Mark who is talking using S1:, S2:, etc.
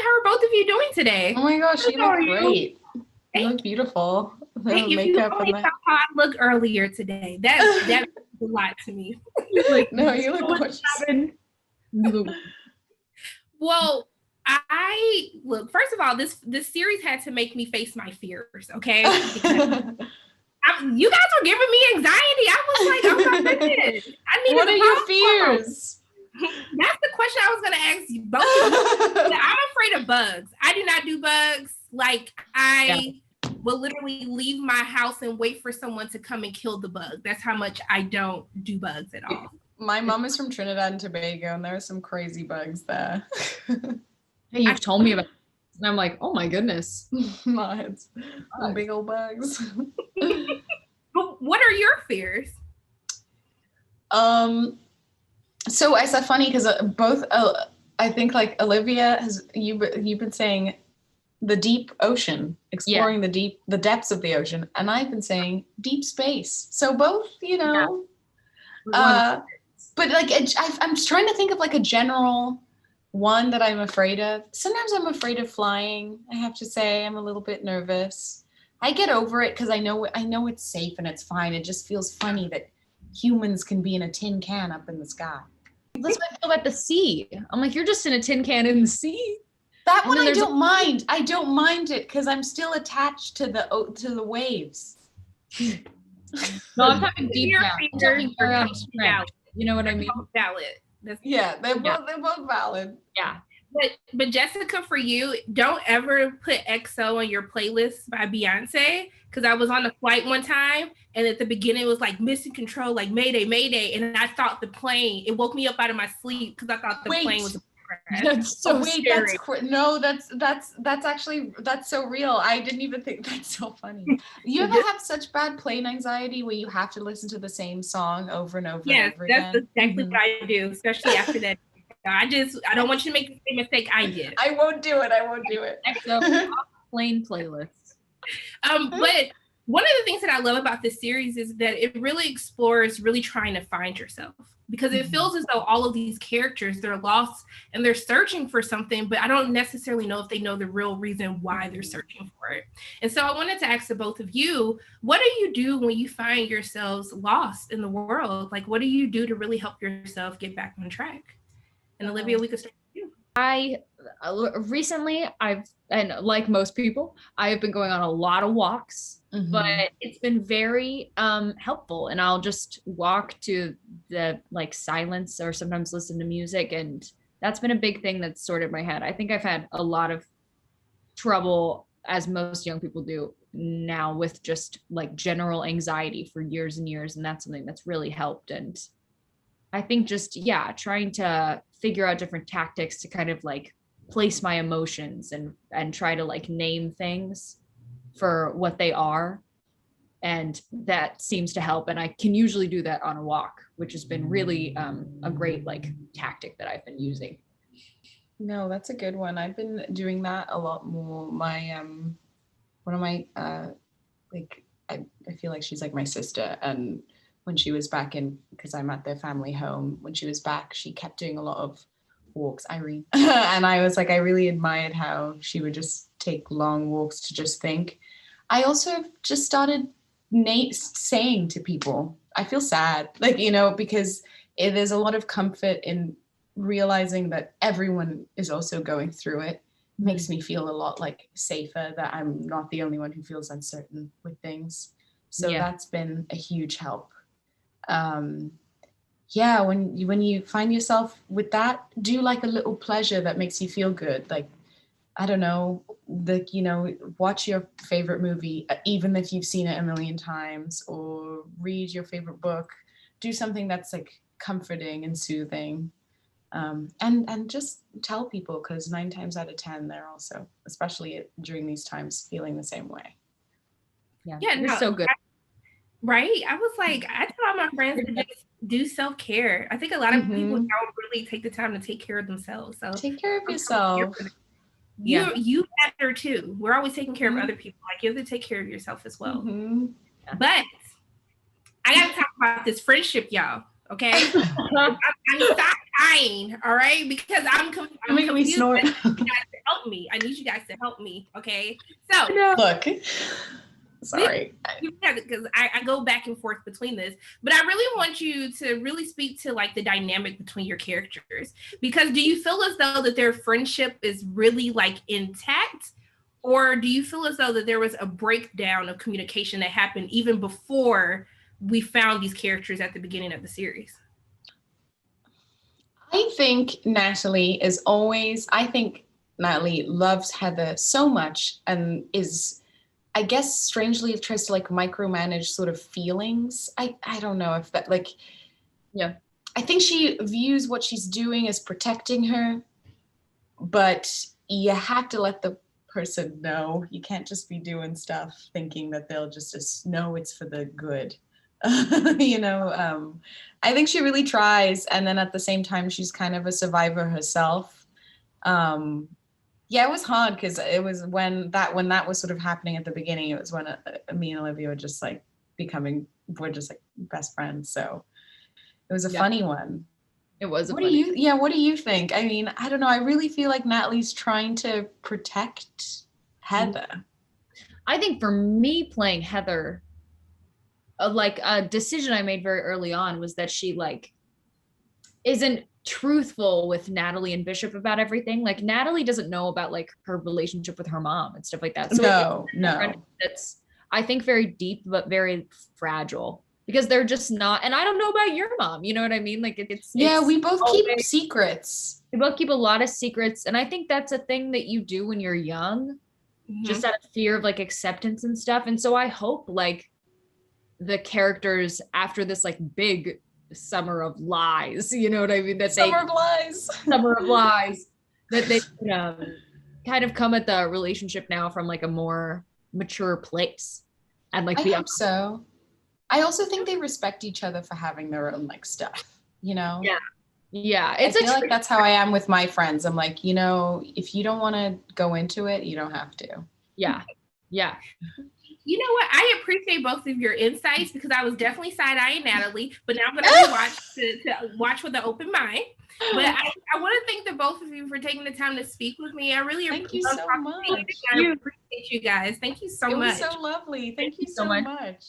S1: How are both of you doing today?
S2: Oh my gosh, you look great. You
S1: Thank
S2: look beautiful. The
S1: Thank you.
S2: makeup
S1: You
S2: and
S1: saw how I look earlier today. That means a lot to me.
S2: No, you look gorgeous.
S1: Well, I look. First of all, this series had to make me face my fears. Okay, because you guys were giving me anxiety. I was like, oh my goodness, I needed.
S2: What are your fears?
S1: That's the question I was going to ask you both of you. I'm afraid of bugs. I do not do bugs. Like, I will literally leave my house and wait for someone to come and kill the bug. That's how much I don't do bugs at all.
S2: My mom is from Trinidad and Tobago, and there are some crazy bugs there.
S3: Hey, you've told me about it, and I'm like, oh my goodness.
S2: No, it's big old bugs.
S1: But what are your fears?
S2: So it's funny because both I think like Olivia you've been saying the deep ocean, exploring the depths of the ocean, and I've been saying deep space. So both, but like I'm trying to think of like a general one that I'm afraid of. Sometimes I'm afraid of flying. I have to say I'm a little bit nervous. I get over it because I know it's safe and it's fine. It just feels funny that humans can be in a tin can up in the sky.
S3: That's what I feel about the sea. I'm like, you're just in a tin can in the sea.
S2: That one I don't mind. I don't mind it because I'm still attached to the waves.
S3: No, I'm talking deep down. You know what I mean?
S1: Valid.
S2: They're both valid.
S3: Yeah.
S1: But Jessica, for you, don't ever put EXO on your playlist by Beyonce, because I was on a flight one time and at the beginning it was like missing control, like Mayday, Mayday, and I thought the plane. It woke me up out of my sleep because I thought the plane was.
S3: That's so scary.
S2: That's so real. I didn't even think that's so funny. You ever have such bad plane anxiety where you have to listen to the same song over and over and over again?
S1: Yes, that's exactly what I do, especially after that. I don't want you to make the same mistake I did.
S2: I won't do it.
S3: EXO plain playlist.
S1: But one of the things that I love about this series is that it really explores really trying to find yourself, because it feels as though all of these characters, they're lost and they're searching for something, but I don't necessarily know if they know the real reason why they're searching for it. And so I wanted to ask the both of you, what do you do when you find yourselves lost in the world? Like, what do you do to really help yourself get back on track? And Olivia, we could start with you.
S3: Recently, and like most people, I have been going on a lot of walks, but it's been very helpful. And I'll just walk to the like silence or sometimes listen to music. And that's been a big thing that's sorted my head. I think I've had a lot of trouble, as most young people do now, with just like general anxiety for years and years. And that's something that's really helped. And I think just, trying to figure out different tactics to kind of like place my emotions and try to like name things for what they are. And that seems to help. And I can usually do that on a walk, which has been really a great like tactic that I've been using.
S2: No, that's a good one. I've been doing that a lot more. My one of my I feel like she's like my sister, and when she was back because I'm at their family home, when she was back, she kept doing a lot of walks, Irene. And I was like, I really admired how she would just take long walks to just think. I also have just started saying to people, I feel sad, because there's a lot of comfort in realizing that everyone is also going through it. Makes me feel a lot like safer that I'm not the only one who feels uncertain with things. So that's been a huge help. When you find yourself with that, do like a little pleasure that makes you feel good. Like, I don't know, watch your favorite movie, even if you've seen it a million times, or read your favorite book. Do something that's like comforting and soothing. And just tell people, because 9 times out of 10, they're also, especially during these times, feeling the same way.
S3: You're so good.
S1: Right? I was like, I tell my friends to just do self-care. I think a lot of people don't really take the time to take care of themselves. So
S2: take care of yourself.
S1: You matter too. We're always taking care of other people. Like, you have to take care of yourself as well. But I gotta talk about this friendship, y'all. Okay? I'm stop dying, all right? Because I'm
S2: making me snort.
S1: I'll help me. I need you guys to help me. Okay. So
S2: look, sorry.
S1: Because I go back and forth between this, but I really want you to really speak to like the dynamic between your characters, because do you feel as though that their friendship is really like intact, or do you feel as though that there was a breakdown of communication that happened even before we found these characters at the beginning of the series?
S2: I think Natalie loves Heather so much and is, I guess, strangely tries to like micromanage sort of feelings. I don't know if that like,
S3: yeah.
S2: I think she views what she's doing as protecting her, but you have to let the person know. You can't just be doing stuff thinking that they'll just know it's for the good. I think she really tries, and then at the same time she's kind of a survivor herself. It was hard because it was when that was sort of happening at the beginning. It was when me and Olivia were just like we're just like best friends. So it was a funny one.
S3: It was.
S2: What do you think? I mean, I don't know. I really feel like Natalie's trying to protect Heather.
S3: I think for me playing Heather, like a decision I made very early on was that she like isn't truthful with Natalie and Bishop about everything. Like Natalie doesn't know about like her relationship with her mom and stuff like that. So
S2: no.
S3: That's I think very deep but very fragile because they're just not. And I don't know about your mom. You know what I mean? Like
S2: we both keep secrets.
S3: We both keep a lot of secrets, and I think that's a thing that you do when you're young, just out of fear of like acceptance and stuff. And so I hope like the characters after this like big summer of lies, you know what I mean?
S2: Summer of lies,
S3: that they kind of come at the relationship now from like a more mature place. And like
S2: I hope so. I also think they respect each other for having their own like stuff, you know?
S3: Yeah.
S2: I feel like that's how I am with my friends. I'm like, if you don't want to go into it, you don't have to.
S3: Yeah.
S1: You know what? I appreciate both of your insights because I was definitely side-eyeing Natalie, but now I'm going to watch with an open mind. But I want to thank the both of you for taking the time to speak with me. I really
S2: thank you so much.
S1: I appreciate you guys. Thank you so much.
S2: It was so lovely. Thank you so much.